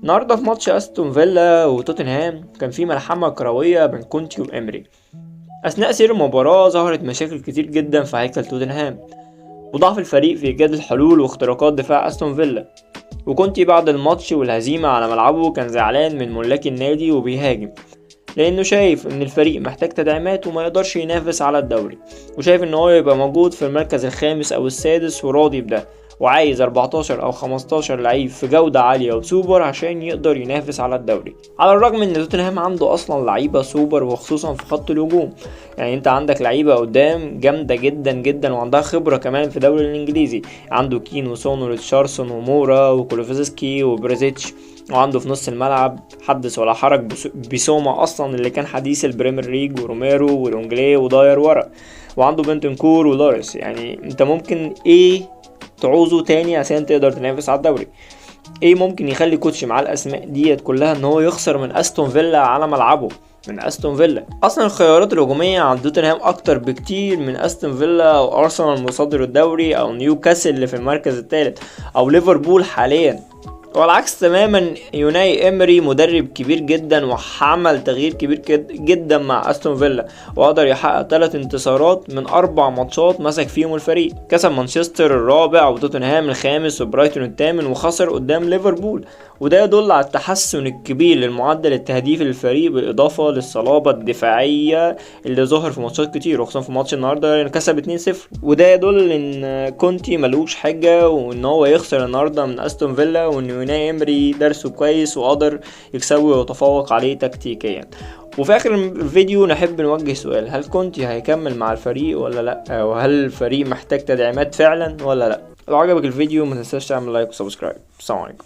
النهارده في ماتش استون فيلا وتوتنهام كان في ملحمة كروية بين كونتي وإمري. أثناء سير المباراة ظهرت مشاكل كتير جدا في هيكل توتنهام وضعف الفريق في إيجاد الحلول واختراقات دفاع استون فيلا. وكونتي بعد الماتش والهزيمة على ملعبه كان زعلان من ملاك النادي وبيهاجم، لأنه شايف إن الفريق محتاج تدعيمات وما يقدرش ينافس على الدوري، وشايف إن هو يبقى موجود في المركز الخامس أو السادس وراضي بده، وعايز 14 أو 15 لعيب في جودة عالية وسوبر عشان يقدر ينافس على الدوري. على الرغم إن توتنهام عنده أصلا لعيبة سوبر وخصوصا في خط الهجوم، يعني أنت عندك لعيبة قدام جامدة جدا جدا وعندها خبرة كمان في الدوري الإنجليزي، عنده كين وسون وريتشارسون ومورا وكولوفسكي وبريزيتش، وعنده في نص الملعب حدث ولا حرج بيسوما اصلا اللي كان حديث البريمير ليج، وروميرو ولونجلي وداير ورا، وعنده بنتنكور ولاريس. يعني انت ممكن ايه تعوزه تاني عشان تقدر تنافس على الدوري؟ ايه ممكن يخلي كوتش مع الاسماء ديت كلها ان هو يخسر من استون فيلا على ملعبه؟ من استون فيلا اصلا الخيارات الهجوميه عند توتنهام اكتر بكتير من استون فيلا او ارسنال مصدر الدوري او نيوكاسل اللي في المركز الثالث او ليفربول حاليا. والعكس تماما، يوناي إمري مدرب كبير جدا وعمل تغيير كبير جدا مع استون فيلا، وقدر يحقق 3 انتصارات من 4 ماتشات مسك فيهم الفريق، كسب مانشستر الرابع وتوتنهام الخامس وبرايتون الثامن وخسر قدام ليفربول. وده يدل على التحسن الكبير للمعدل التهديفي للفريق بالاضافه للصلابه الدفاعيه اللي ظهر في ماتشات كتير، وخصوصا في ماتش النهارده كسب 2-0. وده يدل ان كونتي ملوش حاجه وان هو يخسر النهارده من استون فيلا، وان يوناي امري درسه كويس وقدر يكسبه ويتفوق عليه تكتيكيا. وفي اخر الفيديو نحب نوجه سؤال: هل كونتي هيكمل مع الفريق ولا لا؟ وهل الفريق محتاج تدعيمات فعلا ولا لا؟ لو عجبك الفيديو ما تنساش تعمل لايك وسبسكرايب. السلام عليكم.